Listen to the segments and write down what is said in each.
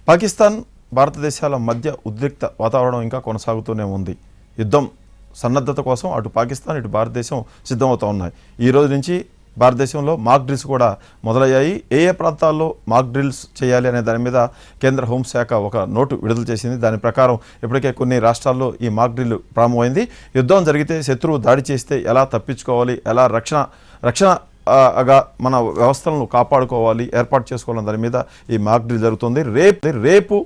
పాకిస్తాన్ భారతదేశాల మధ్య ఉద్రిక్త వాతావరణం ఇంకా కొనసాగుతూనే ఉంది. యుద్ధం సన్నద్ధత కోసం అటు పాకిస్తాన్ ఇటు భారతదేశం సిద్ధమవుతూ ఉన్నాయి. ఈ రోజు నుంచి భారతదేశంలో మాక్ డ్రిల్స్ కూడా మొదలయ్యాయి. ఏ ప్రాంతాల్లో మాక్ డ్రిల్స్ చేయాలి అనే దాని మీద కేంద్ర హోంశాఖ ఒక నోటు విడుదల చేసింది. దాని ప్రకారం ఇప్పటికే కొన్ని రాష్ట్రాల్లో ఈ మాక్ డ్రిల్ ప్రారంభమైంది. యుద్ధం జరిగితే శత్రువు దాడి చేస్తే ఎలా తప్పించుకోవాలి, ఎలా రక్షణగా మన వ్యవస్థలను కాపాడుకోవాలి, ఏర్పాటు చేసుకోవాలని దాని మీద ఈ మాక్ డ్రిల్ జరుగుతుంది. రేపు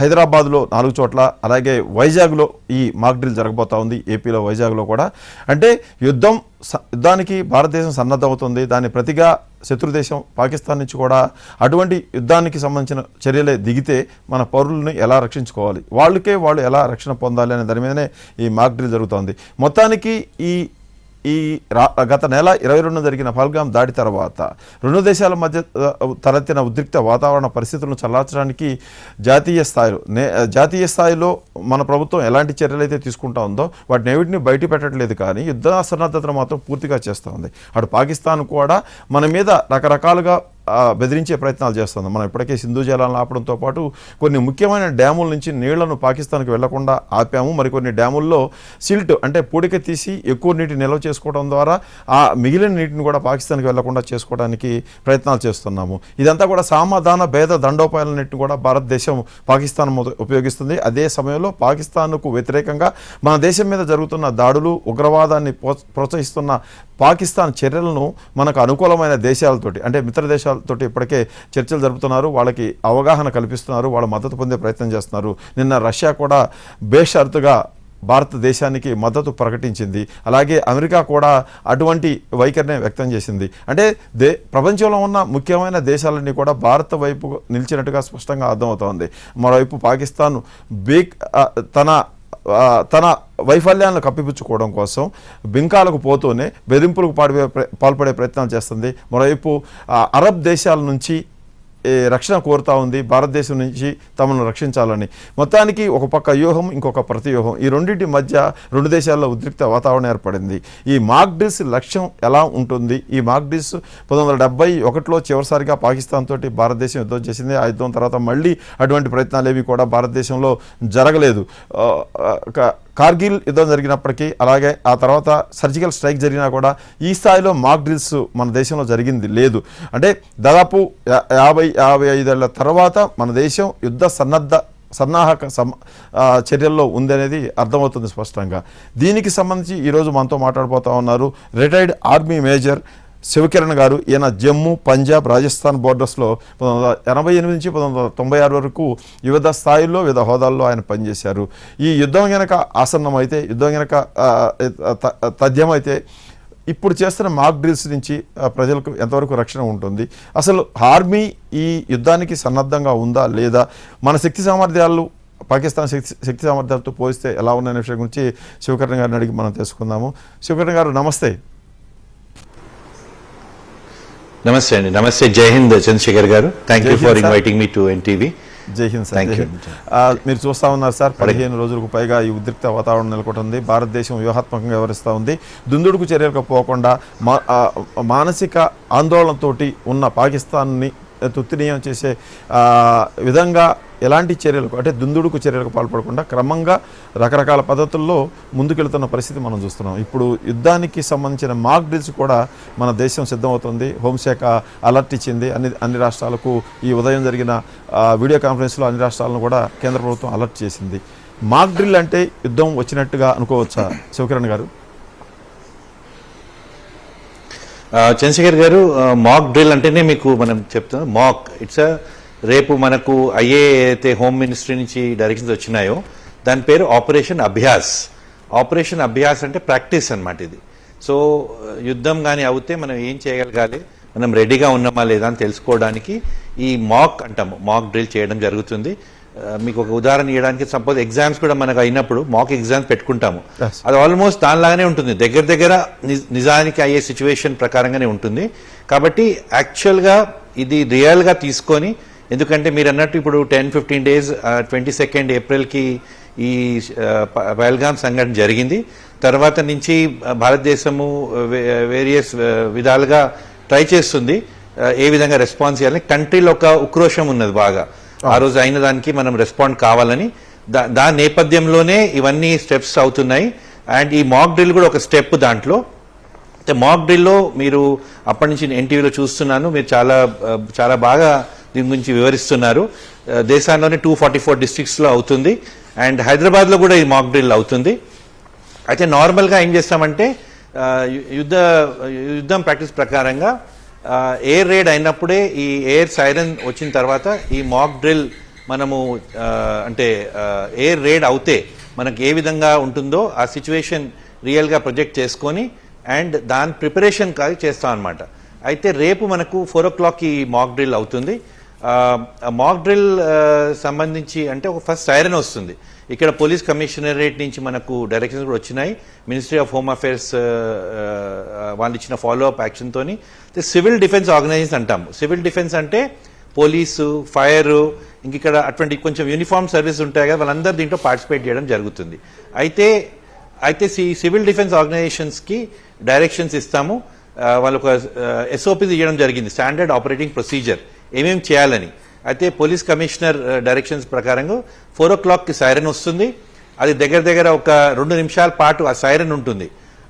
హైదరాబాద్లో 4 చోట్ల, అలాగే వైజాగ్లో ఈ మాక్ డ్రిల్ జరగబోతా ఉంది. ఏపీలో వైజాగ్లో కూడా. అంటే యుద్ధానికి భారతదేశం సన్నద్ధమవుతుంది. దాని ప్రతిగా శత్రుదేశం పాకిస్తాన్ నుంచి కూడా అటువంటి యుద్ధానికి సంబంధించిన చర్యలే దిగితే మన పౌరులను ఎలా రక్షించుకోవాలి, వాళ్ళు ఎలా రక్షణ పొందాలి అనే దాని మీదనే ఈ మాక్ డ్రిల్ జరుగుతోంది. మొత్తానికి ఈ గత నెల 22 జరిగిన పహల్గాం దాడి తర్వాత రెండు దేశాల మధ్య తలెత్తిన ఉద్రిక్త వాతావరణ పరిస్థితులను చల్లార్చడానికి జాతీయ స్థాయిలో మన ప్రభుత్వం ఎలాంటి చర్యలు అయితే తీసుకుంటా ఉందో వాటిని ఏవిటిని బయట పెట్టట్లేదు, కానీ యుద్ధ సన్నద్ధతను మాత్రం పూర్తిగా చేస్తూ ఉంది. అటు పాకిస్తాన్ కూడా మన మీద రకరకాలుగా బెదిరించే ప్రయత్నాలు చేస్తుంది. మనం ఇప్పటికే సింధు జలాలను ఆపడంతో పాటు కొన్ని ముఖ్యమైన డ్యాముల నుంచి నీళ్లను పాకిస్తాన్కి వెళ్లకుండా ఆపాము. మరికొన్ని డ్యాముల్లో సిల్ట్ అంటే పూడిక తీసి ఎక్కువ నీటిని నిల్వ చేసుకోవడం ద్వారా ఆ మిగిలిన నీటిని కూడా పాకిస్తాన్కి వెళ్లకుండా చేసుకోవడానికి ప్రయత్నాలు చేస్తున్నాము. ఇదంతా కూడా సామాధాన భేద దండోపాయాలన్నింటిని కూడా భారతదేశం పాకిస్తాన్ ఉపయోగిస్తుంది. అదే సమయంలో పాకిస్తాన్కు వ్యతిరేకంగా మన దేశం మీద జరుగుతున్న దాడులు, ఉగ్రవాదాన్ని ప్రోత్సహిస్తున్న పాకిస్తాన్ చర్యలను మనకు అనుకూలమైన దేశాలతోటి అంటే మిత్ర దేశాలతోటి ఇప్పటికే చర్చలు జరుపుతున్నారు. వాళ్ళకి అవగాహన కల్పిస్తున్నారు, వాళ్ళ మద్దతు పొందే ప్రయత్నం చేస్తున్నారు. నిన్న రష్యా కూడా బేషరతుగా భారతదేశానికి మద్దతు ప్రకటించింది. అలాగే అమెరికా కూడా అటువంటి వైఖరిని వ్యక్తం చేసింది. అంటే ప్రపంచంలో ఉన్న ముఖ్యమైన దేశాలన్నీ కూడా భారత వైపు నిలిచినట్టుగా స్పష్టంగా అర్థమవుతోంది. మరోవైపు పాకిస్తాన్ తన వైఫల్యాలను కప్పిపుచ్చుకోవడం కోసం బింకాలకు పోతూనే బెదింపులకు పాల్పడే ప్రయత్నాలు చేస్తుంది. మరోవైపు అరబ్ దేశాల నుంచి రక్షణ కోరుతా ఉంది, భారతదేశం నుంచి తమను రక్షించాలని. మొత్తానికి ఒక పక్క వ్యూహం, ఇంకొక ప్రతివ్యూహం, ఈ రెండింటి మధ్య రెండు దేశాల్లో ఉద్రిక్త వాతావరణం ఏర్పడింది. ఈ మాక్ డ్రిల్స్ లక్ష్యం ఎలా ఉంటుంది? ఈ మాక్ డ్రిల్స్ 1971లో చివరిసారిగా పాకిస్తాన్ తోటి భారతదేశం యుద్ధం చేసింది. ఆ యుద్ధం తర్వాత మళ్ళీ అటువంటి ప్రయత్నాలు ఏవి కూడా భారతదేశంలో జరగలేదు. కార్గిల్ యుద్ధం జరిగినప్పటికీ, అలాగే ఆ తర్వాత సర్జికల్ స్ట్రైక్ జరిగినా కూడా ఈ స్థాయిలో మాక్ డ్రిల్స్ మన దేశంలో జరిగింది లేదు. అంటే దాదాపు 50-55 ఏళ్ల తర్వాత మన దేశం యుద్ధ సన్నాహక చర్యల్లో ఉందనేది అర్థమవుతుంది స్పష్టంగా. దీనికి సంబంధించి ఈరోజు మనతో మాట్లాడిపోతా ఉన్నారు రిటైర్డ్ ఆర్మీ మేజర్ శివకిరణ్ గారు. ఈయన జమ్మూ, పంజాబ్, రాజస్థాన్ బోర్డర్స్లో 1988 నుంచి 1996 వరకు వివిధ స్థాయిల్లో వివిధ హోదాల్లో ఆయన పనిచేశారు. ఈ యుద్ధం కనుక ఆసన్నమైతే, యుద్ధం కనుక తథ్యమైతే ఇప్పుడు చేస్తున్న మాక్ డ్రిల్స్ నుంచి ప్రజలకు ఎంతవరకు రక్షణ ఉంటుంది? అసలు ఆర్మీ ఈ యుద్ధానికి సన్నద్ధంగా ఉందా లేదా? మన శక్తి సామర్థ్యాలు పాకిస్తాన్ శక్తి సామర్థ్యాలతో పోలిస్తే ఎలా ఉన్నాయనే విషయం గురించి శివకిరణ్ గారిని అడిగి మనం తెలుసుకుందాము. శివకిరణ్ గారు నమస్తే. నమస్తే అండి. నమస్తే. జై హింద్ చంద్రశేఖర్ గారు. Thank you for inviting me to NTV. జై హింద్ సార్. మీరు చూస్తూ ఉన్నారు సార్, 15 రోజులకు పైగా ఈ ఉద్రిక్త వాతావరణం నెలకొంటుంది. భారతదేశం వ్యూహాత్మకంగా వ్యవహరిస్తూ ఉంది. దుందుడుకు చర్యలకు పోకుండా మానసిక ఆందోళనతోటి ఉన్న పాకిస్తాన్ని తుత్తినీయం చేసే విధంగా ఎలాంటి చర్యలకు అంటే దుందుడుకు చర్యలకు పాల్పడకుండా క్రమంగా రకరకాల పద్ధతుల్లో ముందుకెళ్తున్న పరిస్థితి మనం చూస్తున్నాం. ఇప్పుడు యుద్ధానికి సంబంధించిన మాక్ డ్రిల్స్ కూడా మన దేశం సిద్ధమవుతుంది. హోంశాఖ అలర్ట్ ఇచ్చింది అన్ని రాష్ట్రాలకు. ఈ ఉదయం జరిగిన వీడియో కాన్ఫరెన్స్లో అన్ని రాష్ట్రాలను కూడా కేంద్ర ప్రభుత్వం అలర్ట్ చేసింది. మాక్ డ్రిల్ అంటే యుద్ధం వచ్చినట్టుగా అనుకోవచ్చా శివకిరణ్ గారు? చంద్రశేఖర్ గారు, మాక్ డ్రిల్ అంటేనే మీకు మనం చెప్తున్నాం మాక్ ఇట్స్ రేపు మనకు అయితే హోమ్ మినిస్ట్రీ నుంచి డైరెక్షన్స్ వచ్చినాయో దాని పేరు ఆపరేషన్ అభ్యాస్. ఆపరేషన్ అభ్యాస్ అంటే ప్రాక్టీస్ అన్నమాట ఇది. సో యుద్ధం కానీ అవుతే మనం ఏం చేయగలగాలి, మనం రెడీగా ఉన్నామా లేదా అని తెలుసుకోవడానికి ఈ మాక్ అంటాము, మాక్ డ్రిల్ చేయడం జరుగుతుంది. మీకు ఒక ఉదాహరణ ఇవ్వడానికి, సపోజ్ ఎగ్జామ్స్ కూడా మనకు అయినప్పుడు మాక్ ఎగ్జామ్స్ పెట్టుకుంటాము. అది ఆల్మోస్ట్ దానిలాగానే ఉంటుంది, దగ్గర నిజానికి అయ్యే సిచ్యువేషన్ ప్రకారంగానే ఉంటుంది. కాబట్టి యాక్చువల్గా ఇది రియల్గా తీసుకొని, ఎందుకంటే మీరు అన్నట్టు ఇప్పుడు 10-15 డేస్ 22 ఏప్రిల్కి ఈ పహల్గాం సంఘటన జరిగింది. తర్వాత నుంచి భారతదేశము వేరియస్ విధాలుగా ట్రై చేస్తుంది ఏ విధంగా రెస్పాన్స్ చేయాలని. కంట్రీలో ఒక ఉక్రోషం ఉన్నది బాగా. ఆ రోజు అయిన దానికి మనం రెస్పాండ్ కావాలని దాని నేపథ్యంలోనే ఇవన్నీ స్టెప్స్ అవుతున్నాయి. అండ్ ఈ మాక్ డ్రిల్ కూడా ఒక స్టెప్ దాంట్లో. అయితే మాక్ డ్రిల్లో మీరు అప్పటి నుంచి ఎన్టీవీలో చూస్తున్నాను, మీరు చాలా బాగా దీని గురించి వివరిస్తున్నారు. దేశంలోనే 244 డిస్ట్రిక్ట్స్లో అవుతుంది అండ్ హైదరాబాద్లో కూడా ఈ మాక్ డ్రిల్ అవుతుంది. అయితే నార్మల్గా ఏం చేస్తామంటే యుద్ధం ప్రాక్టీస్ ప్రకారంగా ఎయిర్ రేడ్ అయినప్పుడే ఈ ఎయిర్ సైరన్ వచ్చిన తర్వాత ఈ మాక్ డ్రిల్ మనము అంటే ఎయిర్ రేడ్ అవుతే మనకు ఏ విధంగా ఉంటుందో ఆ సిచ్యువేషన్ రియల్గా ప్రొజెక్ట్ చేసుకొని అండ్ దాని ప్రిపరేషన్ కాదు చేస్తాం అనమాట. అయితే రేపు మనకు 4 o'clock ఈ మాక్ డ్రిల్ అవుతుంది. మాక్ డ్రిల్ సంబంధించి అంటే ఒక ఫస్ట్ సైరన్ వస్తుంది. ఇక్కడ పోలీస్ కమిషనరేట్ నుంచి మనకు డైరెక్షన్స్ కూడా వచ్చినాయి. మినిస్ట్రీ ఆఫ్ హోమ్ అఫేర్స్ వాళ్ళు ఇచ్చిన ఫాలో అప్ యాక్షన్తోని సివిల్ డిఫెన్స్ ఆర్గనైజేషన్ అంటాము. సివిల్ డిఫెన్స్ అంటే పోలీసు, ఫైర్, ఇంక ఇక్కడ అటువంటి కొంచెం యూనిఫామ్ సర్వీస్ ఉంటాయి కదా, వాళ్ళందరూ దీంట్లో పార్టిసిపేట్ చేయడం జరుగుతుంది. అయితే సివిల్ డిఫెన్స్ ఆర్గనైజేషన్స్కి డైరెక్షన్స్ ఇస్తాము. వాళ్ళు ఒక ఎస్ఓపి ఇవ్వడం జరిగింది, స్టాండర్డ్ ఆపరేటింగ్ ప్రొసీజర్, ఏమేమి చేయాలని. అయితే పోలీస్ కమిషనర్ డైరెక్షన్స్ ప్రకారంగా 4 o'clock సైరన్ వస్తుంది. అది దగ్గర ఒక 2 నిమిషాల పాటు ఆ సైరన్ ఉంటుంది.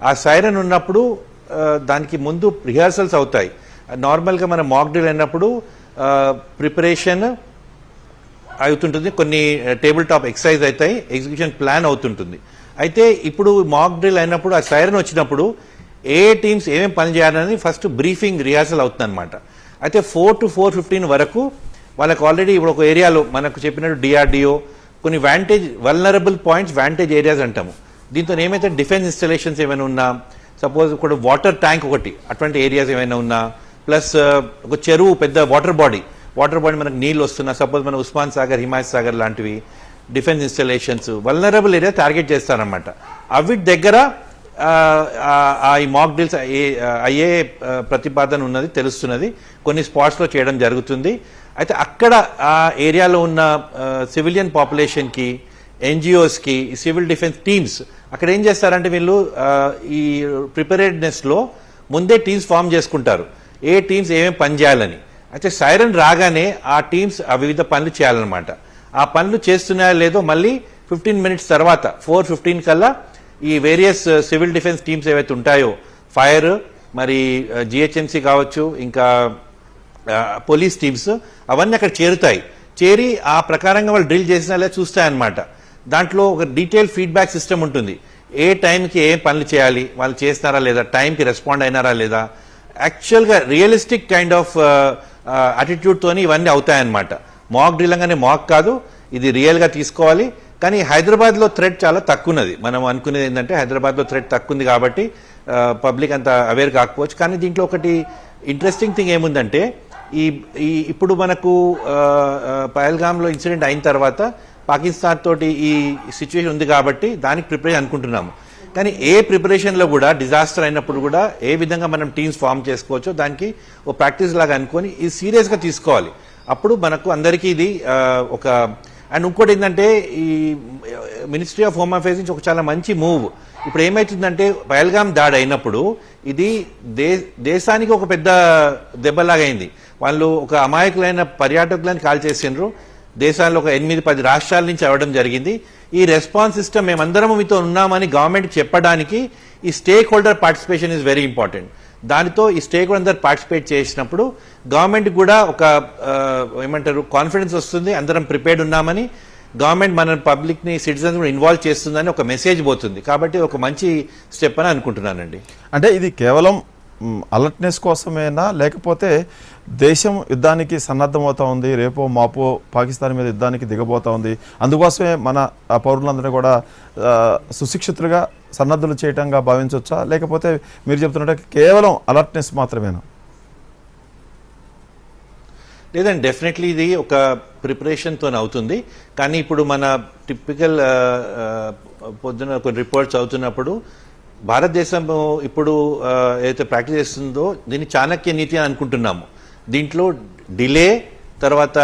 ఆ సైరన్ ఉన్నప్పుడు దానికి ముందు రిహార్సల్స్ అవుతాయి. నార్మల్గా మన మాక్ డ్రిల్ అయినప్పుడు ప్రిపరేషన్ అవుతుంటుంది, కొన్ని టేబుల్ టాప్ ఎక్సర్సైజ్ అవుతాయి, ఎగ్జిక్యూషన్ ప్లాన్ అవుతుంటుంది. అయితే ఇప్పుడు మాక్ డ్రిల్ అయినప్పుడు ఆ సైరన్ వచ్చినప్పుడు ఏ టీమ్స్ ఏమేమి పని చేయాలని ఫస్ట్ బ్రీఫింగ్ రిహార్సల్ అవుతుంది అనమాట. అయితే 4 to 4:15 వరకు వాళ్ళకి ఆల్రెడీ ఇప్పుడు ఒక ఏరియాలో మనకు చెప్పినట్టు డిఆర్డిఓ కొన్ని వల్నరబుల్ పాయింట్స్, వ్యాంటేజ్ ఏరియాస్ అంటాము. దీంతో ఏమైతే డిఫెన్స్ ఇన్స్టలేషన్స్ ఏమైనా ఉన్నా, సపోజ్ ఒక వాటర్ ట్యాంక్ ఒకటి, అటువంటి ఏరియాస్ ఏమైనా ఉన్నా, ప్లస్ ఒక చెరువు, పెద్ద వాటర్ బాడీ మనకు నీళ్ళు వస్తున్నా, సపోజ్ మన ఉస్మాన్ సాగర్, హిమాయత్ సాగర్ లాంటివి defence installations vulnerable area target చేస్తారనమాట. అవి దగ్గర ఈ మాక్ డ్రిల్స్ అయ్యే ప్రతిపాదన ఉన్నది తెలుస్తున్నది, కొన్ని స్పాట్స్లో చేయడం జరుగుతుంది. అయితే అక్కడ ఆ ఏరియాలో ఉన్న సివిలియన్ పాపులేషన్కి, ఎన్జిఓస్కి, సివిల్ డిఫెన్స్ టీమ్స్ అక్కడ ఏం చేస్తారంటే వీళ్ళు ఈ ప్రిపేర్డ్నెస్లో ముందే టీమ్స్ ఫామ్ చేసుకుంటారు, ఏ టీమ్స్ ఏమేమి పని చేయాలని. అయితే సైరన్ రాగానే ఆ టీమ్స్ ఆ వివిధ పనులు చేయాలన్నమాట. ఆ పనులు చేస్తున్నాయో లేదో మళ్ళీ 15 minutes తర్వాత 4:15 కల్లా ఈ వేరియస్ సివిల్ డిఫెన్స్ టీమ్స్ ఏవైతే ఉంటాయో, ఫైర్, మరి జిహెచ్ఎంసీ కావచ్చు, ఇంకా పోలీస్ టీమ్స్, అవన్నీ అక్కడ చేరి ఆ ప్రకారంగా వాళ్ళు డ్రిల్ చేసినా లేదా చూస్తాయన్నమాట. దాంట్లో ఒక డీటెయిల్ ఫీడ్బ్యాక్ సిస్టమ్ ఉంటుంది, ఏ టైంకి ఏం పనులు చేయాలి, వాళ్ళు చేస్తున్నారా లేదా, టైంకి రెస్పాండ్ అయినారా లేదా, యాక్చువల్గా రియలిస్టిక్ కైండ్ ఆఫ్ అటిట్యూడ్తోని ఇవన్నీ అవుతాయన్నమాట. మాక్ డ్రిల్ అనగానే మాక్ కాదు, ఇది రియల్గా తీసుకోవాలి. కానీ హైదరాబాద్లో థ్రెట్ చాలా తక్కువ ఉన్నది. మనం అనుకునేది ఏంటంటే హైదరాబాద్లో థ్రెట్ తక్కువ ఉంది కాబట్టి పబ్లిక్ అంత అవేర్ కాకపోవచ్చు. కానీ దీంట్లో ఒకటి ఇంట్రెస్టింగ్ థింగ్ ఏముందంటే ఇప్పుడు మనకు పహల్గామ్లో ఇన్సిడెంట్ అయిన తర్వాత పాకిస్తాన్ తోటి ఈ సిచ్యువేషన్ ఉంది కాబట్టి దానికి ప్రిపరేషన్ అనుకుంటున్నాము. కానీ ఏ ప్రిపరేషన్లో కూడా డిజాస్టర్ అయినప్పుడు కూడా ఏ విధంగా మనం టీమ్స్ ఫామ్ చేసుకోవచ్చో దానికి ఒక ప్రాక్టీస్ లాగా అనుకొని ఇది సీరియస్గా తీసుకోవాలి. అప్పుడు మనకు అందరికీ ఇది ఒక. అండ్ ఇంకోటి ఏంటంటే ఈ మినిస్ట్రీ ఆఫ్ హోమ్ అఫేర్స్ నుంచి ఒక చాలా మంచి మూవ్. ఇప్పుడు ఏమవుతుందంటే పహల్గామ్ దాడి అయినప్పుడు ఇది దేశానికి ఒక పెద్ద దెబ్బలాగా అయింది. వాళ్ళు ఒక అమాయకులైన పర్యాటకులను కాల్ చేసిండ్రు. దేశాల్లో ఒక 8-10 రాష్ట్రాల నుంచి అవ్వడం జరిగింది. ఈ రెస్పాన్స్ సిస్టమ్ మేమందరం మీతో ఉన్నామని గవర్నమెంట్ చెప్పడానికి ఈ stake holder participation is very important. దానితో ఈ స్టేక్ హోల్డర్ పార్టిసిపేట్ చేసినప్పుడు గవర్నమెంట్ కూడా ఒక ఏమంటారు కాన్ఫిడెన్స్ వస్తుంది, అందరం ప్రిపేర్డ్ ఉన్నామని. గవర్నమెంట్ మన పబ్లిక్ని, సిటిజన్స్ కూడా ఇన్వాల్వ్ చేస్తుందని ఒక మెసేజ్ పోతుంది. కాబట్టి ఒక మంచి స్టెప్ అని అనుకుంటున్నానండి. అంటే ఇది కేవలం అలర్ట్నెస్ కోసమేనా, లేకపోతే దేశం యుద్ధానికి సన్నద్ధమవుతా ఉంది, రేపో మాపో పాకిస్తాన్ మీద యుద్ధానికి దిగబోతా ఉంది, అందుకోసమే మన పౌరులందరినీ కూడా సుశిక్షితులుగా సన్నద్ధులు చేయటంగా భావించవచ్చా, లేకపోతే మీరు చెప్తున్నట్టు కేవలం అలర్ట్నెస్ మాత్రమేనా? లేదండి, డెఫినెట్లీ ఇది ఒక ప్రిపరేషన్తో అవుతుంది. కానీ ఇప్పుడు మన టిపికల్ పొద్దున కొన్ని రిపోర్ట్స్ అవుతున్నప్పుడు భారతదేశం ఇప్పుడు ఏదైతే ప్రాక్టీస్ చేస్తుందో దీన్ని చాణక్య నీతి అని అనుకుంటున్నాము. దీంట్లో డిలే తర్వాత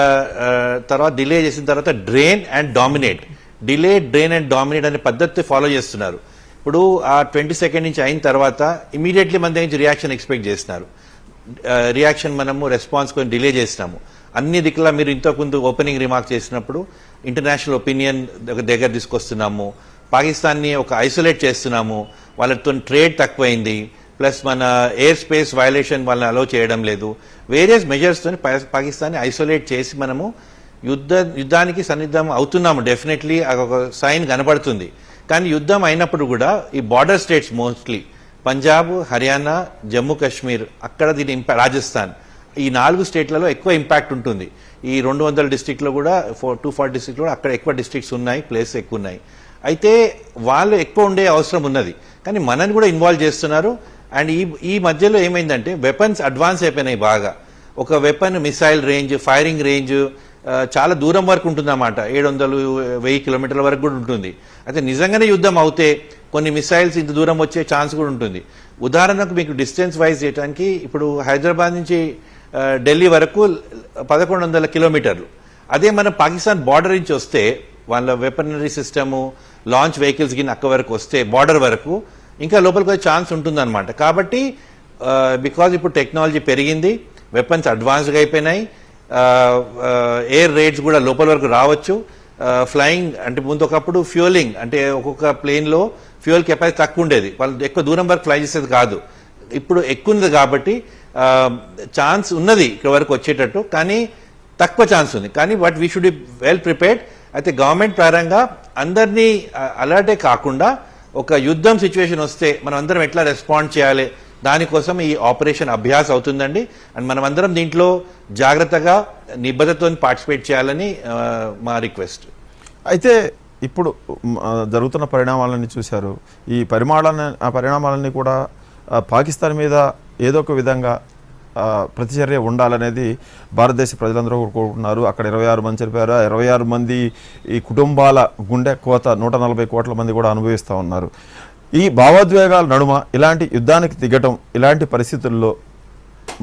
డిలే చేసిన తర్వాత drain and dominate, delay, drain and dominate అనే పద్ధతి ఫాలో చేస్తున్నారు. ఇప్పుడు ఆ 20 seconds నుంచి అయిన తర్వాత ఇమీడియట్లీ మన దగ్గర నుంచి రియాక్షన్ ఎక్స్పెక్ట్ చేస్తున్నారు. రియాక్షన్ మనము రెస్పాన్స్ కొంచెం డిలే చేసినాము. అన్ని దిక్కులా మీరు ఇంతకుముందు ఓపెనింగ్ రిమార్క్ చేసినప్పుడు ఇంటర్నేషనల్ ఒపీనియన్ దగ్గర తీసుకొస్తున్నాము, పాకిస్తాన్ని ఒక ఐసోలేట్ చేస్తున్నాము, వాళ్ళతో ట్రేడ్ తక్కువైంది, ప్లస్ మన ఎయిర్ స్పేస్ వయలేషన్ వాళ్ళని అలో చేయడం లేదు, వేరియస్ మెజర్స్తో పాకిస్తాన్ని ఐసోలేట్ చేసి మనము యుద్ధానికి సన్నిద్ధం అవుతున్నాము. డెఫినెట్లీ ఒక సైన్ కనబడుతుంది. కానీ యుద్ధం అయినప్పుడు కూడా ఈ border states mostly Punjab, Haryana, Jammu Kashmir, అక్కడ దీని రాజస్థాన్, ఈ 4 స్టేట్లలో ఎక్కువ ఇంపాక్ట్ ఉంటుంది. ఈ 200 డిస్ట్రిక్ట్లో కూడా 240 డిస్ట్రిక్ట్లో కూడా అక్కడ ఎక్కువ డిస్ట్రిక్ట్స్ ఉన్నాయి, ప్లేస్ ఎక్కువ ఉన్నాయి. అయితే వాళ్ళు ఎక్కువ ఉండే అవసరం ఉన్నది, కానీ మనని కూడా ఇన్వాల్వ్ చేస్తున్నారు. అండ్ ఈ మధ్యలో ఏమైందంటే వెపన్స్ అడ్వాన్స్ అయిపోయినాయి బాగా. ఒక weapon missile range, firing range చాలా దూరం వరకు ఉంటుందన్నమాట, 700-1000 కిలోమీటర్ల వరకు కూడా ఉంటుంది. అయితే నిజంగానే యుద్ధం అవుతే కొన్ని మిసైల్స్ ఇంత దూరం వచ్చే ఛాన్స్ కూడా ఉంటుంది. ఉదాహరణకు మీకు డిస్టెన్స్ వైజ్ చేయడానికి ఇప్పుడు హైదరాబాద్ నుంచి ఢిల్లీ వరకు 1100 కిలోమీటర్లు. అదే మన పాకిస్తాన్ బార్డర్ నుంచి వస్తే వాళ్ళ వెపనరీ సిస్టము, లాంచ్ వెహికల్స్ గిన్ అక్క వరకు వస్తే బార్డర్ వరకు ఇంకా లోపలికి వచ్చే ఛాన్స్ ఉంటుందన్నమాట. కాబట్టి బికాజ్ ఇప్పుడు టెక్నాలజీ పెరిగింది, వెపన్స్ అడ్వాన్స్గా అయిపోయినాయి, ఎయిర్ రేట్స్ కూడా లోపల వరకు రావచ్చు. ఫ్లయింగ్ అంటే ముందు ఒకప్పుడు ఫ్యూయలింగ్ అంటే ఒక్కొక్క ప్లేన్లో ఫ్యూయల్ కెపాసిటీ తక్కువ ఉండేది, వాళ్ళు ఎక్కువ దూరం వరకు ఫ్లై చేసేది కాదు. ఇప్పుడు ఎక్కువ ఉంది కాబట్టి ఛాన్స్ ఉన్నది ఇక్కడ వరకు వచ్చేటట్టు, కానీ తక్కువ ఛాన్స్ ఉంది. కానీ but we should be well prepared. అయితే గవర్నమెంట్ పరంగా అందరినీ అలర్టే కాకుండా ఒక యుద్ధం సిచ్యువేషన్ వస్తే మనం అందరం ఎట్లా రెస్పాండ్ చేయాలి, దానికోసం ఈ ఆపరేషన్ అభ్యాస్ అవుతుందండి. అండ్ మనం అందరం దీంట్లో జాగ్రత్తగా నిబద్ధతతో పార్టిసిపేట్ చేయాలని మా రిక్వెస్ట్. అయితే ఇప్పుడు జరుగుతున్న పరిణామాలన్నీ చూశారు. ఈ పరిణామాలన్నీ కూడా పాకిస్తాన్ మీద ఏదో ఒక విధంగా ప్రతిచర్య ఉండాలనేది భారతదేశ ప్రజలందరూ కోరుకుంటున్నారు. అక్కడ 26 మంది చనిపోయారు. 26 మంది ఈ కుటుంబాల గుండె కోత 140 కోట్ల మంది కూడా అనుభవిస్తూ ఉన్నారు. ఈ భావోద్వేగాల నడుమ ఇలాంటి యుద్ధానికి దిగటం ఇలాంటి పరిస్థితుల్లో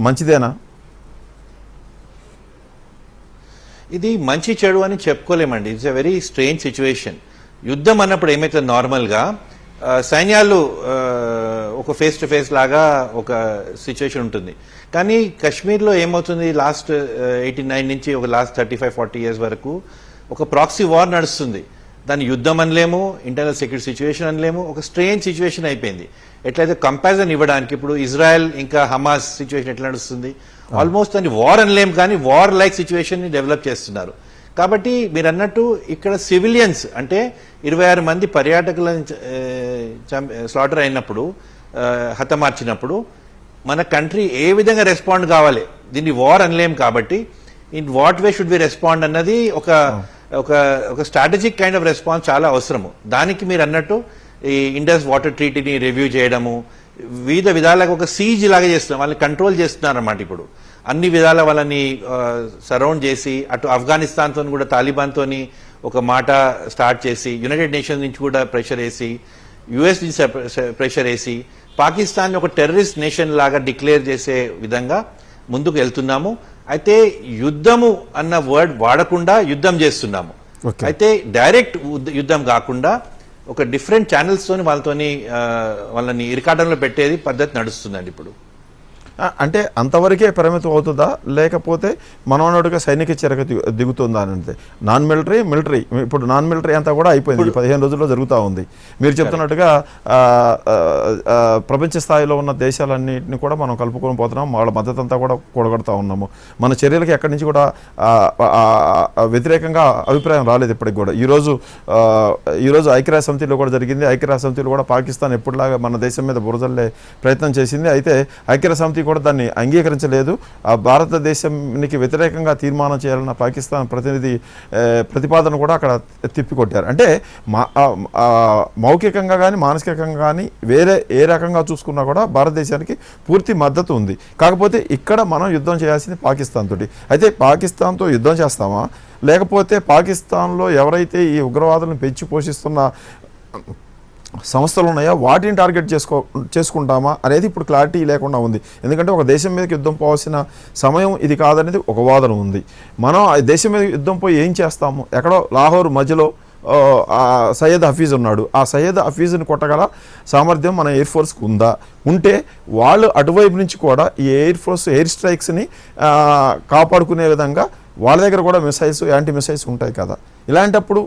మంచిదేనా? ఇది మంచి చెడు అని చెప్పుకోలేమండి. It's a very strange situation. యుద్ధం అన్నప్పుడు ఏమైతే నార్మల్గా సైన్యాలు ఒక ఫేస్ టు ఫేస్ లాగా ఒక సిచ్యువేషన్ ఉంటుంది. కానీ కాశ్మీర్లో ఏమవుతుంది, లాస్ట్ 89 నుంచి ఒక లాస్ట్ 35-40 ఇయర్స్ వరకు ఒక ప్రాక్సీ వార్ నడుస్తుంది. దాన్ని యుద్ధం అనలేము, ఇంటర్నల్ సెక్యూరిటీ సిచ్యువేషన్ అనలేము, ఒక స్ట్రేంజ్ సిచ్యువేషన్ అయిపోయింది. ఎట్లయితే కంపారిజన్ ఇవ్వడానికి ఇప్పుడు ఇజ్రాయెల్ ఇంకా హమాస్ సిచ్యువేషన్ ఎట్లా నడుస్తుంది, ఆల్మోస్ట్ దాన్ని వార్ అనలేము, కానీ వార్ లైక్ సిచ్యువేషన్ ని డెవలప్ చేస్తున్నారు. కాబట్టి మీరు అన్నట్టు ఇక్కడ సివిలియన్స్ అంటే 26 మంది పర్యాటకులను స్లాటర్ అయినప్పుడు, హతమార్చినప్పుడు మన కంట్రీ ఏ విధంగా రెస్పాండ్ కావాలి, దీన్ని వార్ అనలేం. కాబట్టి in what way should be respond అన్నది ఒక ఒక స్ట్రాటజిక్ కైండ్ ఆఫ్ రెస్పాన్స్ చాలా అవసరము. దానికి మీరు అన్నట్టు ఈ ఇండస్ వాటర్ ట్రీటీని రివ్యూ చేయడము, వివిధ విధాలుగా ఒక సీజ్ లాగా చేస్తున్నారు, వాళ్ళని కంట్రోల్ చేస్తున్నారు అన్నమాట. ఇప్పుడు అన్ని విధాల వాళ్ళని సరౌండ్ చేసి, అటు ఆఫ్ఘనిస్తాన్తో కూడా తాలిబాన్తో ఒక మాట స్టార్ట్ చేసి, యునైటెడ్ నేషన్స్ నుంచి కూడా ప్రెషర్ వేసి, యుఎస్ నుంచి ప్రెషర్ వేసి, పాకిస్తాన్ ఒక టెర్రరిస్ట్ నేషన్ లాగా డిక్లేర్ చేసే విధంగా ముందుకు వెళ్తున్నాము. అయితే యుద్ధము అన్న వర్డ్ వాడకుండా యుద్ధం చేస్తున్నాము. అయితే డైరెక్ట్ యుద్ధం కాకుండా ఒక డిఫరెంట్ ఛానల్స్ తోని వాళ్ళని ఇరకాటంలో పెట్టేది పద్ధతి నడుస్తుందండి ఇప్పుడు. అంటే అంతవరకే పరిమితం అవుతుందా, లేకపోతే మనోన్నట్టుగా సైనిక చర్యకు దిగుతుందా అని అంటే నాన్ మిలిటరీ, మిలిటరీ, ఇప్పుడు నాన్ మిలిటరీ అంతా కూడా అయిపోయింది, 15 రోజుల్లో జరుగుతూ ఉంది. మీరు చెప్తున్నట్టుగా ప్రపంచ స్థాయిలో ఉన్న దేశాలన్నింటినీ కూడా మనం కలుపుకొని పోతున్నాం, వాళ్ళ మద్దతు అంతా కూడా కూడగొడతా ఉన్నాము. మన చర్యలకి ఎక్కడి నుంచి కూడా వ్యతిరేకంగా అభిప్రాయం రాలేదు ఇప్పటికి కూడా. ఈరోజు ఐక్యరాజ్య సమితిలో కూడా జరిగింది. ఐక్యరాజ్య సమితిలో కూడా పాకిస్తాన్ ఎప్పుడులాగా మన దేశం మీద బురజల్లే ప్రయత్నం చేసింది. అయితే ఐక్యరాజ్య సమితి కూడా దాన్ని అంగీకరించలేదు. ఆ భారతదేశానికి వ్యతిరేకంగా తీర్మానం చేయాలన్న పాకిస్తాన్ ప్రతిపాదన కూడా అక్కడ తిప్పికొట్టారు. అంటే మౌఖికంగా కానీ మానసికంగా కానీ వేరే ఏ రకంగా చూసుకున్నా కూడా భారతదేశానికి పూర్తి మద్దతు ఉంది. కాకపోతే ఇక్కడ మనం యుద్ధం చేయాల్సింది పాకిస్తాన్ తోటి. అయితే పాకిస్తాన్తో యుద్ధం చేస్తామా, లేకపోతే పాకిస్తాన్లో ఎవరైతే ఈ ఉగ్రవాదులను పెంచి పోషిస్తున్న సంస్థలు ఉన్నాయా వాటిని టార్గెట్ చేసుకుంటామా అనేది ఇప్పుడు క్లారిటీ లేకుండా ఉంది. ఎందుకంటే ఒక దేశం మీదకి యుద్ధం పోవాల్సిన సమయం ఇది కాదనేది ఒక వాదన ఉంది. మనం ఆ దేశం మీద యుద్ధం పోయి ఏం చేస్తాము, ఎక్కడో లాహోర్ మధ్యలో సయ్యద్ హఫీజ్ ఉన్నాడు, ఆ సయ్యద్ హఫీజ్ని కొట్టగల సామర్థ్యం మన ఎయిర్ ఫోర్స్కి ఉందా? ఉంటే వాళ్ళు అటువైపు నుంచి కూడా ఈ ఎయిర్ ఫోర్స్ ఎయిర్ స్ట్రైక్స్ని కాపాడుకునే విధంగా వాళ్ళ దగ్గర కూడా మిసైల్స్, యాంటీ మిసైల్స్ ఉంటాయి కదా. ఇలాంటప్పుడు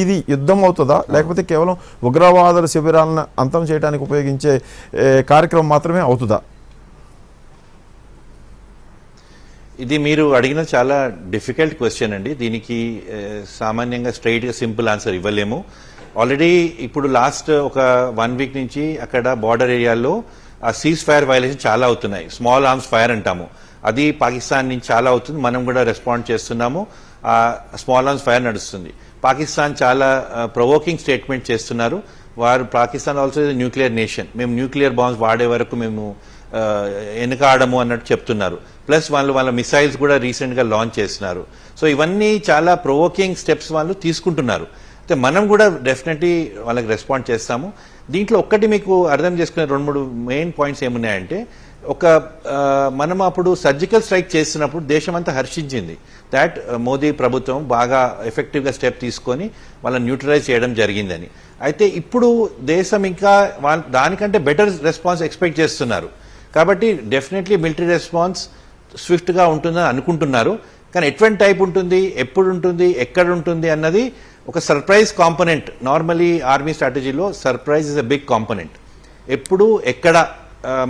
ఇది యుద్ధం అవుతుందా, లేకపోతే కేవలం ఉగ్రవాదుల శిబిరాలను అంతం చేయడానికి ఉపయోగించే కార్యక్రమం మాత్రమే అవుతుందా? ఇది మీరు అడిగిన చాలా డిఫికల్ట్ క్వశ్చన్ అండి. దీనికి సామాన్యంగా స్ట్రైట్గా సింపుల్ ఆన్సర్ ఇవ్వలేము. ఆల్రెడీ ఇప్పుడు లాస్ట్ ఒక 1 వీక్ నుంచి అక్కడ బార్డర్ ఏరియాలో ఆ సీజ్ ఫైర్ వైలేషన్ చాలా అవుతున్నాయి. స్మాల్ ఆర్మ్స్ ఫైర్ అంటాము, అది పాకిస్తాన్ నుంచి చాలా అవుతుంది. మనం కూడా రెస్పాండ్ చేస్తున్నాము. స్మాల్ ఆర్మ్స్ ఫైర్ నడుస్తుంది. పాకిస్తాన్ చాలా ప్రొవోకింగ్ స్టేట్మెంట్ చేస్తున్నారు. వారు పాకిస్తాన్ ఆల్సో న్యూక్లియర్ నేషన్, మేము న్యూక్లియర్ బాంబ్స్ వాడే వరకు మేము వెనుకాడము అన్నట్టు చెప్తున్నారు. ప్లస్ వాళ్ళ మిసైల్స్ కూడా రీసెంట్గా లాంచ్ చేస్తున్నారు. సో ఇవన్నీ చాలా ప్రొవోకింగ్ స్టెప్స్ వాళ్ళు తీసుకుంటున్నారు. అయితే మనం కూడా డెఫినెట్లీ వాళ్ళకి రెస్పాండ్ చేస్తాము. దీంట్లో ఒక్కటి మీకు అర్థం చేసుకునే 2-3 మెయిన్ పాయింట్స్ ఏమున్నాయంటే, మనం అప్పుడు సర్జికల్ స్ట్రైక్ చేస్తున్నప్పుడు దేశమంతా హర్షించింది. దాట్ మోదీ ప్రభుత్వం బాగా ఎఫెక్టివ్గా స్టెప్ తీసుకొని వాళ్ళని న్యూట్రలైజ్ చేయడం జరిగిందని. అయితే ఇప్పుడు దేశం ఇంకా దానికంటే బెటర్ రెస్పాన్స్ ఎక్స్పెక్ట్ చేస్తున్నారు. కాబట్టి డెఫినెట్లీ మిలిటరీ రెస్పాన్స్ స్విఫ్ట్గా ఉంటుందని అనుకుంటున్నారు. కానీ ఎటువంటి టైప్ ఉంటుంది, ఎప్పుడు ఉంటుంది, ఎక్కడ ఉంటుంది అన్నది ఒక సర్ప్రైజ్ కాంపోనెంట్. నార్మలీ ఆర్మీ స్ట్రాటజీలో surprise is a big component. ఎప్పుడు ఎక్కడ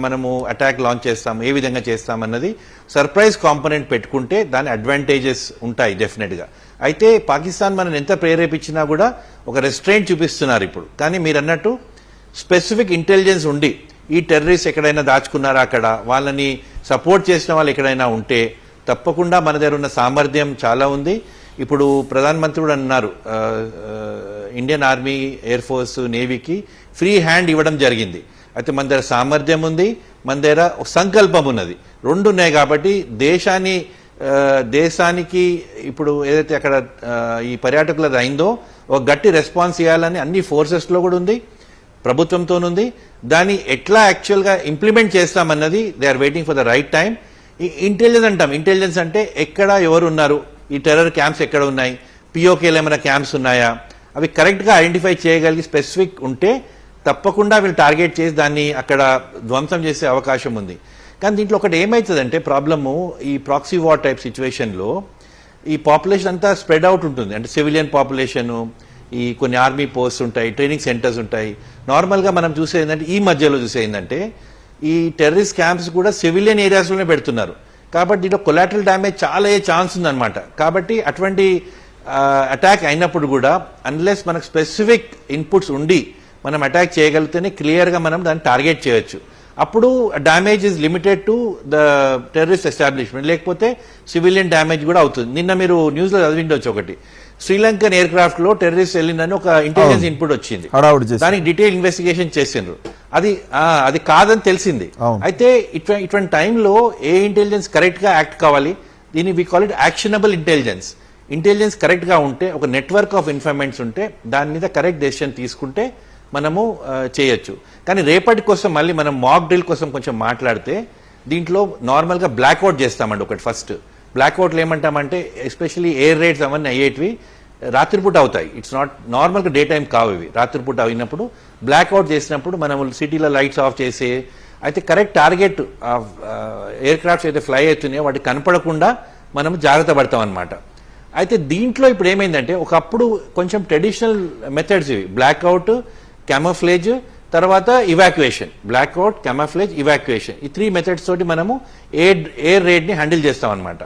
మనము అటాక్ లాంచ్ చేస్తాం, ఏ విధంగా చేస్తాం అన్నది సర్ప్రైజ్ కాంపోనెంట్ పెట్టుకుంటే దాని అడ్వాంటేజెస్ ఉంటాయి డెఫినెట్గా. అయితే పాకిస్తాన్ మనం ఎంత ప్రేరేపించినా కూడా ఒక రెస్ట్రెయింట్ చూపిస్తున్నారు ఇప్పుడు. కానీ మీరు అన్నట్టు స్పెసిఫిక్ ఇంటెలిజెన్స్ ఉండి ఈ టెర్రరిస్ట్ ఎక్కడైనా దాచుకున్నారా, అక్కడ వాళ్ళని సపోర్ట్ చేసిన వాళ్ళు ఎక్కడైనా ఉంటే తప్పకుండా మన దగ్గర ఉన్న సామర్థ్యం చాలా ఉంది. ఇప్పుడు ప్రధానమంత్రి కూడా అన్నారు, ఇండియన్ ఆర్మీ, ఎయిర్ ఫోర్స్, నేవీకి ఫ్రీ హ్యాండ్ ఇవ్వడం జరిగింది. అయితే మన దగ్గర సామర్థ్యం ఉంది, మన దగ్గర ఒక సంకల్పం ఉన్నది, 2 ఉన్నాయి. కాబట్టి దేశానికి ఇప్పుడు ఏదైతే అక్కడ ఈ పర్యాటకులది అయిందో ఒక గట్టి రెస్పాన్స్ ఇవ్వాలని అన్ని ఫోర్సెస్లో కూడా ఉంది, ప్రభుత్వంతోనుంది. దాన్ని ఎట్లా యాక్చువల్గా ఇంప్లిమెంట్ చేస్తామన్నది they are waiting for the right time. ఈ ఇంటెలిజెన్స్ అంటాం. ఇంటెలిజెన్స్ అంటే ఎక్కడ ఎవరు ఉన్నారు, ఈ టెర్రర్ క్యాంప్స్ ఎక్కడ ఉన్నాయి, పిఓకేలు ఏమైనా క్యాంప్స్ ఉన్నాయా, అవి కరెక్ట్గా ఐడెంటిఫై చేయగలిగి స్పెసిఫిక్ ఉంటే తప్పకుండా వీళ్ళు టార్గెట్ చేసి దాన్ని అక్కడ ధ్వంసం చేసే అవకాశం ఉంది. కానీ దీంట్లో ఒకటి ఏమవుతుందంటే ప్రాబ్లము, ఈ ప్రాక్సీ వార్ టైప్ సిచ్యువేషన్లో ఈ పాపులేషన్ అంతా స్ప్రెడ్ అవుట్ ఉంటుంది. అంటే సివిలియన్ పాపులేషను, ఈ కొన్ని ఆర్మీ పోస్ట్ ఉంటాయి, ట్రైనింగ్ సెంటర్స్ ఉంటాయి. నార్మల్గా మనం చూసేది ఏంటంటే, ఈ మధ్యలో చూసేది ఏంటంటే ఈ టెర్రరిస్ట్ క్యాంప్స్ కూడా సివిలియన్ ఏరియాస్లోనే పెడుతున్నారు. కాబట్టి దీంట్లో కొలాటరల్ డ్యామేజ్ చాలా అయ్యే ఛాన్స్ ఉందన్నమాట. కాబట్టి అటువంటి అటాక్ అయినప్పుడు కూడా అన్లెస్ మనకు స్పెసిఫిక్ ఇన్పుట్స్ ఉండి మనం అటాక్ చేయగలిగితేనే క్లియర్గా మనం దాన్ని టార్గెట్ చేయొచ్చు. అప్పుడు damage is limited to the terrorist establishment, లేకపోతే సివిలియన్ డ్యామేజ్ కూడా అవుతుంది. నిన్న మీరు న్యూస్లో చదివిండొచ్చు, ఒకటి శ్రీలంకన్ ఎయిర్ క్రాఫ్ట్ లో టెర్రరిస్ట్ వెళ్ళిందని ఒక ఇంటెలిజెన్స్ ఇన్పుట్ వచ్చింది. దానికి డీటెయిల్ ఇన్వెస్టిగేషన్ చేసిండ్రు. అది కాదని తెలిసింది. అయితే ఇటువంటి టైంలో ఏ ఇంటెలిజెన్స్ కరెక్ట్ గా యాక్ట్ కావాలి, దీన్ని we call it actionable intelligence. Intelligence correct గా ఉంటే, ఒక నెట్వర్క్ ఆఫ్ ఇన్ఫర్మేషన్స్ ఉంటే దాని మీద కరెక్ట్ డెసిషన్ తీసుకుంటే మనము చేయొచ్చు. కానీ రేపటి కోసం మళ్ళీ మనం మాక్ డ్రిల్ కోసం కొంచెం మాట్లాడితే, దీంట్లో నార్మల్గా బ్లాక్అవుట్ చేస్తామండి. ఒకటి ఫస్ట్ బ్లాక్అవుట్లు ఏమంటామంటే, ఎస్పెషల్లీ ఎయిర్ రైడ్స్ అవన్నీ అయ్యేటివి రాత్రిపూట అవుతాయి. ఇట్స్ నాట్ నార్మల్గా డే టైం కావు ఇవి. రాత్రిపూట అయినప్పుడు బ్లాక్అవుట్ చేసినప్పుడు మనం సిటీలో లైట్స్ ఆఫ్ చేసి, అయితే కరెక్ట్ టార్గెట్ ఎయిర్ క్రాఫ్ట్స్ అయితే ఫ్లై అవుతున్నాయో వాటికి కనపడకుండా మనం జాగ్రత్త పడతాం అనమాట. అయితే దీంట్లో ఇప్పుడు ఏమైందంటే, ఒకప్పుడు కొంచెం ట్రెడిషనల్ మెథడ్స్ ఇవి, బ్లాక్అవుట్, క్యామోఫ్లేజ్, తర్వాత ఇవాక్యుయేషన్. బ్లాక్అవుట్, క్యామోఫ్లేజ్, ఇవాక్యుయేషన్, ఈ 3 మెథడ్స్ తోటి మనము ఎయిర్ రైడ్ని హ్యాండిల్ చేస్తాం అనమాట.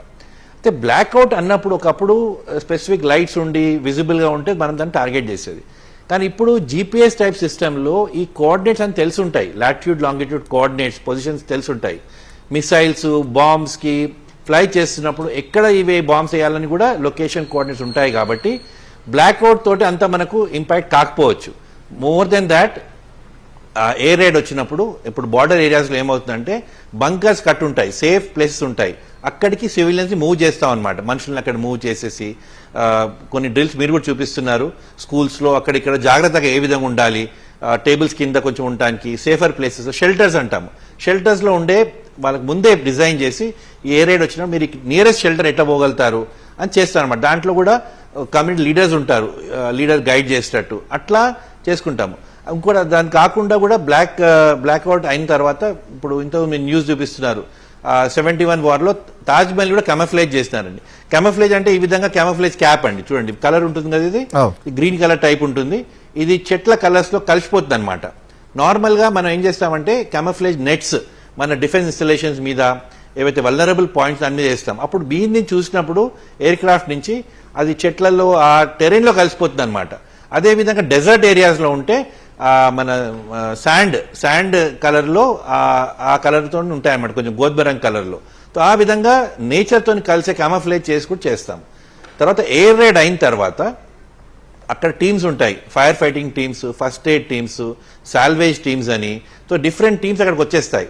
అయితే బ్లాక్అవుట్ అన్నప్పుడు ఒకప్పుడు స్పెసిఫిక్ లైట్స్ ఉండి విజిబుల్గా ఉంటే మనం దాన్ని టార్గెట్ చేసేది. కానీ ఇప్పుడు జీపీఎస్ టైప్ సిస్టంలో ఈ కోఆర్డినేట్స్ అని తెలిసి ఉంటాయి, లాటిట్యూడ్ లాంగిట్యూడ్ కోఆర్డినేట్స్, పొజిషన్స్ తెలిసి ఉంటాయి. మిసైల్స్, బాంబ్స్కి ఫ్లై చేస్తున్నప్పుడు ఎక్కడ ఇవి బాంబ్స్ వేయాలని కూడా లొకేషన్ కోఆర్డినేట్స్ ఉంటాయి. కాబట్టి బ్లాక్అవుట్ తోటి అంతా మనకు ఇంపాక్ట్ కాకపోవచ్చు. More than that, air ride వచ్చినప్పుడు ఇప్పుడు బార్డర్ ఏరియాస్లో ఏమవుతుందంటే బంకర్స్ కట్ ఉంటాయి, సేఫ్ ప్లేసెస్ ఉంటాయి, అక్కడికి సివిలియన్స్ని మూవ్ చేస్తాం అనమాట. మనుషులను అక్కడ మూవ్ చేసేసి కొన్ని డ్రిల్స్ మీరు కూడా చూపిస్తున్నారు స్కూల్స్లో, అక్కడిక్కడ జాగ్రత్తగా ఏ విధంగా ఉండాలి, టేబుల్స్ కింద కొంచెం ఉండటానికి సేఫర్ ప్లేసెస్, షెల్టర్స్ అంటాము. షెల్టర్స్లో ఉండే వాళ్ళకి ముందే డిజైన్ చేసి ఏ రైడ్ వచ్చినా మీరు నియరెస్ట్ షెల్టర్ ఎట్లా పోగలుగుతారు అని చేస్తారు అనమాట. దాంట్లో కూడా కమ్యూనిటీ లీడర్స్ ఉంటారు, లీడర్ గైడ్ చేసేటట్టు అట్లా చేసుకుంటాము. ఇంకోటి దాని కాకుండా కూడా బ్లాక్అవుట్ అయిన తర్వాత ఇప్పుడు ఇంతకు మీరు న్యూస్ చూపిస్తున్నారు, 71 వార్లో తాజ్ మహల్ కూడా కెమఫ్లేజ్ చేస్తున్నారండి. కెమఫ్లేజ్ అంటే ఈ విధంగా కెమఫ్లేజ్ క్యాప్ అండి, చూడండి కలర్ ఉంటుంది కదా, ఇది గ్రీన్ కలర్ టైప్ ఉంటుంది, ఇది చెట్ల కలర్స్ లో కలిసిపోతుంది అనమాట. నార్మల్ గా మనం ఏం చేస్తామంటే కెమఫ్లేజ్ నెట్స్ మన డిఫెన్స్ ఇన్స్టలేషన్స్ మీద ఏవైతే వల్నరబుల్ పాయింట్స్ అన్ని చేస్తాం, అప్పుడు బీన్ నుంచి చూసినప్పుడు ఎయిర్ క్రాఫ్ట్ నుంచి అది చెట్లలో ఆ టెరెన్ లో కలిసిపోతుంది అనమాట. అదేవిధంగా డెజర్ట్ ఏరియాస్ లో ఉంటే మన శాండ్ కలర్ లో ఆ కలర్ తో ఉంటాయి అన్నమాట, కొంచెం గోధుమ రంగు కలర్ లో. సో ఆ విధంగా నేచర్ తోని కలిసే క్యామఫ్లేజ్ చేసి కూడా చేస్తాం. తర్వాత ఎయిర్ రైడ్ అయిన తర్వాత అక్కడ టీమ్స్ ఉంటాయి, fire fighting teams, first aid teams, salvage teams అని. సో డిఫరెంట్ టీమ్స్ అక్కడికి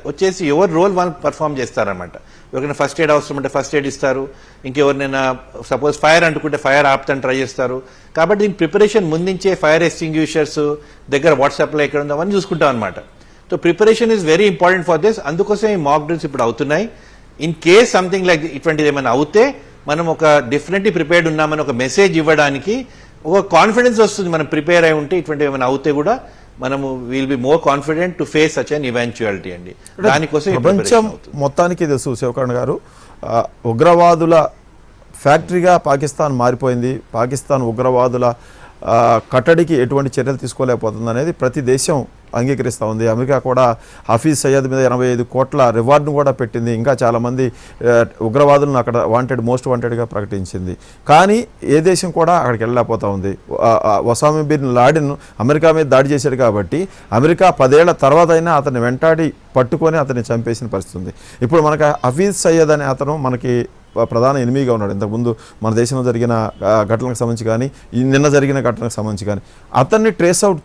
వచ్చేసి ఎవరు రోల్ వాళ్ళు పర్ఫామ్ చేస్తారనమాట. ఎవరికైనా ఫస్ట్ ఎయిడ్ అవసరం అంటే ఫస్ట్ ఎయిడ్ ఇస్తారు, ఇంకెవరినైనా సపోజ్ ఫైర్ అంటుకుంటే ఫైర్ ఆపుతాను ట్రై చేస్తారు. కాబట్టి దీని ప్రిపరేషన్ ముందుంచే ఫైర్ ఎక్స్టింగ్విషర్స్ దగ్గర వాట్సాప్లో ఎక్కడ ఉందో అవన్నీ చూసుకుంటాం అనమాట. So preparation is very important for this. అందుకోసం ఈ మాక్ డ్రిల్స్ ఇప్పుడు అవుతున్నాయి. ఇన్ కేస్ సంథింగ్ లైక్ ఇటువంటిది ఏమైనా అవుతే మనం ఒక డెఫినెట్లీ ప్రిపేర్డ్ ఉన్నామని ఒక మెసేజ్ ఇవ్వడానికి ఒక కాన్ఫిడెన్స్ వస్తుంది. మనం ప్రిపేర్ అయి ఉంటే ఇటువంటి ఏమైనా అవుతే కూడా మనము will be more confident to face such an eventuality అండి. దానికోసం ప్రపంచం మొత్తానికి తెలుసు శివకరణ్ గారు, ఉగ్రవాదుల ఫ్యాక్టరీగా పాకిస్తాన్ మారిపోయింది. పాకిస్తాన్ ఉగ్రవాదుల కట్టడికి ఎటువంటి చర్యలు తీసుకోలేకపోతుంది అనేది ప్రతి దేశం అంగీకరిస్తూ ఉంది. అమెరికా కూడా హఫీజ్ సయ్యద్ మీద 85 కోట్ల రివార్డును కూడా పెట్టింది. ఇంకా చాలామంది ఉగ్రవాదులను అక్కడ మోస్ట్ వాంటెడ్గా ప్రకటించింది. కానీ ఏ దేశం కూడా అక్కడికి వెళ్ళలేకపోతూ ఉంది. ఒసామా బిన్ లాడెన్ అమెరికా మీద దాడి చేశాడు కాబట్టి అమెరికా 10 ఏళ్ల తర్వాత అయినా అతన్ని వెంటాడి పట్టుకొని అతన్ని చంపేసిన పరిస్థితి ఉంది. ఇప్పుడు మనకు హఫీజ్ సయ్యద్ అనే అతను మనకి ప్రధాన ఎనిమిగా ఉన్నాడు. ఇంతకుముందు మన దేశంలో జరిగిన ఘటనలకు సంబంధించి కానీ నిన్న జరిగిన ఘటనకు సంబంధించి కానీ అతన్ని ట్రేస్ అవుట్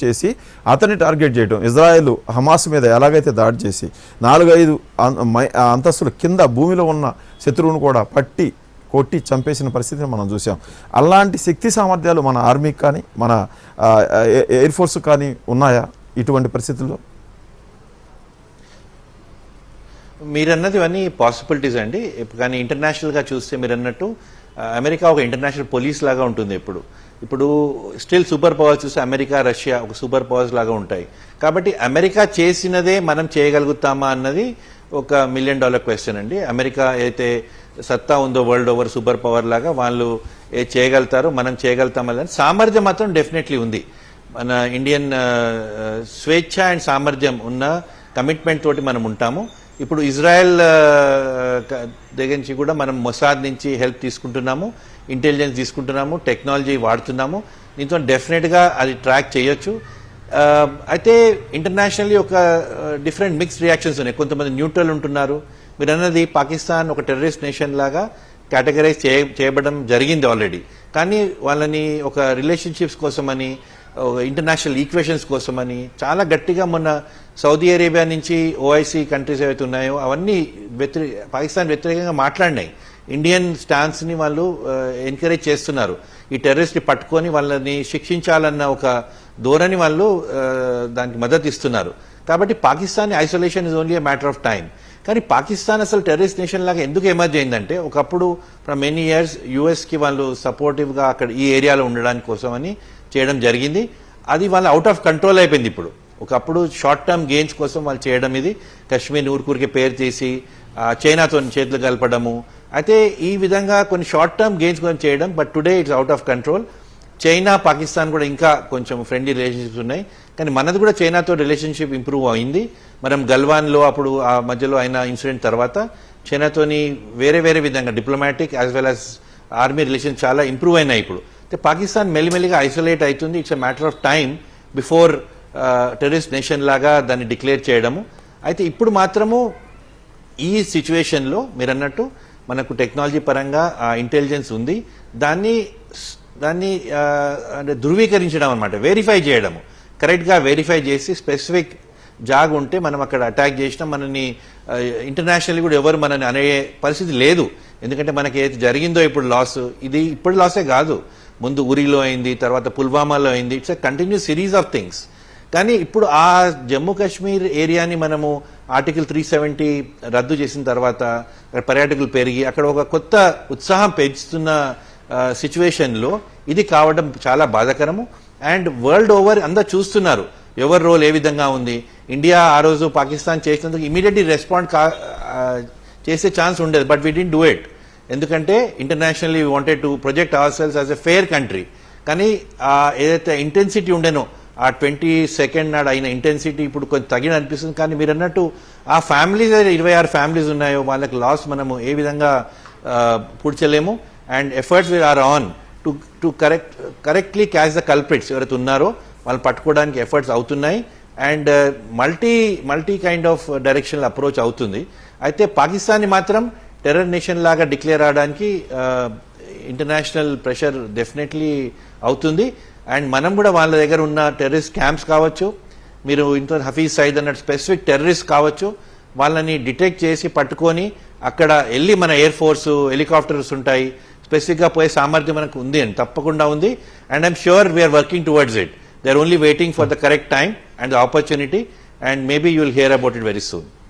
చేసి అతన్ని టార్గెట్ చేయడం, ఇజ్రాయెల్ హమాస్ మీద ఎలాగైతే దాడి చేసి 4-5 అంతస్తుల కింద భూమిలో ఉన్న శత్రువును కూడా కొట్టి చంపేసిన పరిస్థితిని మనం చూసాం. అలాంటి శక్తి సామర్థ్యాలు మన ఆర్మీకి కానీ మన ఎయిర్ ఫోర్స్ కానీ ఉన్నాయా ఇటువంటి పరిస్థితుల్లో? మీరన్నది ఇవన్నీ పాసిబిలిటీస్ అండి. కానీ ఇంటర్నేషనల్గా చూస్తే మీరు అన్నట్టు అమెరికా ఒక ఇంటర్నేషనల్ పోలీస్ లాగా ఉంటుంది. ఇప్పుడు స్టిల్ సూపర్ పవర్స్ చూస్తే అమెరికా, రష్యా ఒక సూపర్ పవర్స్ లాగా ఉంటాయి. కాబట్టి అమెరికా చేసినదే మనం చేయగలుగుతామా అన్నది ఒక $1 మిలియన్ క్వశ్చన్ అండి. అమెరికా అయితే సత్తా ఉందో వరల్డ్ ఓవర్ సూపర్ పవర్ లాగా వాళ్ళు చేయగలుగుతారు, మనం చేయగలుగుతామా అని సామర్థ్యం మాత్రం డెఫినెట్లీ ఉంది. మన ఇండియన్ స్వేచ్ఛ అండ్ సామర్థ్యం ఉన్న కమిట్మెంట్ తోటి మనం ఉంటాము. ఇప్పుడు ఇజ్రాయెల్ దగ్గర నుంచి కూడా మనం మొసాద్ నుంచి హెల్ప్ తీసుకుంటున్నాము, ఇంటెలిజెన్స్ తీసుకుంటున్నాము, టెక్నాలజీ వాడుతున్నాము. దీంతో డెఫినెట్గా అది ట్రాక్ చేయొచ్చు. అయితే ఇంటర్నేషనల్లీ ఒక డిఫరెంట్ మిక్స్డ్ రియాక్షన్స్ ఉన్నాయి. కొంతమంది న్యూట్రల్ ఉంటున్నారు. మీరు అన్నది పాకిస్తాన్ ఒక టెర్రరిస్ట్ నేషన్ లాగా కేటగరైజ్ చేయబడడం జరిగింది ఆల్రెడీ. కానీ వాళ్ళని ఒక రిలేషన్షిప్స్ కోసమని, ఇంటర్నేషనల్ ఈక్వేషన్స్ కోసమని చాలా గట్టిగా మొన్న సౌదీ అరేబియా నుంచి ఓఐసీ కంట్రీస్ ఏవైతే ఉన్నాయో అవన్నీ పాకిస్తాన్ వ్యతిరేకంగా మాట్లాడినాయి. ఇండియన్ స్టాన్స్ని వాళ్ళు ఎంకరేజ్ చేస్తున్నారు. ఈ టెర్రరిస్ట్ని పట్టుకొని వాళ్ళని శిక్షించాలన్న ఒక ధోరణి వాళ్ళు దానికి మద్దతు ఇస్తున్నారు. కాబట్టి Pakistan isolation is only a matter of time. కానీ పాకిస్తాన్ అసలు టెర్రరిస్ట్ నేషన్ లాగా ఎందుకు ఎమర్జ్ అయిందంటే, ఒకప్పుడు ఫ్రమ్ మెనీ ఇయర్స్ యుఎస్కి వాళ్ళు సపోర్టివ్గా అక్కడ ఈ ఏరియాలో ఉండడానికి కోసం అని చేయడం జరిగింది. అది వాళ్ళు అవుట్ ఆఫ్ కంట్రోల్ అయిపోయింది. ఇప్పుడు ఒకప్పుడు షార్ట్ టర్మ్ గెయిన్స్ కోసం వాళ్ళు చేయడం, ఇది కశ్మీర్ ఊరికూరికి పేరు చేసి చైనాతో చేతులు కలపడము. అయితే ఈ విధంగా కొన్ని షార్ట్ టర్మ్ గెయిన్స్ కోసం చేయడం, but today it's out of control. China, Pakistan కూడా ఇంకా కొంచెం ఫ్రెండ్లీ రిలేషన్షిప్స్ ఉన్నాయి. కానీ మనది కూడా చైనాతో రిలేషన్షిప్ ఇంప్రూవ్ అయింది. మనం గల్వాన్లో అప్పుడు ఆ మధ్యలో అయిన ఇన్సిడెంట్ తర్వాత చైనాతోని వేరే విధంగా diplomatic as well as army relations చాలా ఇంప్రూవ్ అయినాయి. ఇప్పుడు పాకిస్తాన్ మెల్లిమెల్లిగా ఐసోలేట్ అవుతుంది. It's a matter of time before terrorist nation లాగా దాన్ని డిక్లేర్ చేయడము. అయితే ఇప్పుడు మాత్రము ఈ సిచ్యువేషన్లో మీరు అన్నట్టు మనకు టెక్నాలజీ పరంగా ఇంటెలిజెన్స్ ఉంది. దాన్ని అంటే ధృవీకరించడం అనమాట, వెరిఫై చేయడము, కరెక్ట్గా వెరిఫై చేసి స్పెసిఫిక్ జాగ్ ఉంటే మనం అక్కడ అటాక్ చేసినా మనని ఇంటర్నేషనల్లీ కూడా ఎవరు మనని అనే పరిస్థితి లేదు. ఎందుకంటే మనకి ఏది జరిగిందో ఇప్పుడు లాస్, ఇది ఇప్పుడు లాసే కాదు, ముందు ఉరిలో అయింది, తర్వాత పుల్వామాలో అయింది. It's a continuous series of things. కానీ ఇప్పుడు ఆ జమ్మూ కాశ్మీర్ ఏరియాని మనము ఆర్టికల్ 370 రద్దు చేసిన తర్వాత పర్యాటకులు పెరిగి అక్కడ ఒక కొత్త ఉత్సాహం పెంచుతున్న సిచ్యువేషన్లో ఇది కావడం చాలా బాధాకరము. అండ్ వరల్డ్ ఓవర్ అందరూ చూస్తున్నారు ఎవరి రోల్ ఏ విధంగా ఉంది. ఇండియా ఆ రోజు పాకిస్తాన్ చేసినందుకు ఇమీడియట్లీ రెస్పాండ్ చేసే ఛాన్స్ ఉండేది, but we didn't do it. ఎందుకంటే internationally we wanted to project ourselves as a fair country. కానీ ఏదైతే ఇంటెన్సిటీ ఉండేనో ఆ 22nd నాడు అయిన ఇంటెన్సిటీ ఇప్పుడు కొంచెం తగిన అనిపిస్తుంది. కానీ మీరు అన్నట్టు ఆ ఫ్యామిలీస్ 26 ఫ్యామిలీస్ ఉన్నాయో వాళ్ళకి లాస్ మనము ఏ విధంగా పూడ్చలేము. And efforts are on to correctly catch the culprits ఎవరైతే ఉన్నారో వాళ్ళు పట్టుకోవడానికి ఎఫర్ట్స్ అవుతున్నాయి. And multi kind of directional approach అవుతుంది. అయితే పాకిస్తాన్ని మాత్రం టెర్రర్ నేషన్ లాగా డిక్లేర్ అవడానికి ఇంటర్నేషనల్ ప్రెషర్ డెఫినెట్లీ అవుతుంది. అండ్ మనం కూడా వాళ్ళ దగ్గర ఉన్న టెర్రరిస్ట్ క్యాంప్స్ కావచ్చు, మీరు ఇంత హఫీజ్ సయీద్ అన్నట్టు స్పెసిఫిక్ టెర్రరిస్ట్ కావచ్చు, వాళ్ళని డిటెక్ట్ చేసి పట్టుకొని అక్కడ వెళ్ళి మన ఎయిర్ ఫోర్స్ హెలికాప్టర్స్ ఉంటాయి, స్పెసిఫిక్గా పోయే సామర్థ్యం మనకు ఉంది అని తప్పకుండా ఉంది. And I'm sure we're working towards it. They are only waiting for the correct time and the opportunity, and maybe you will hear about it very soon.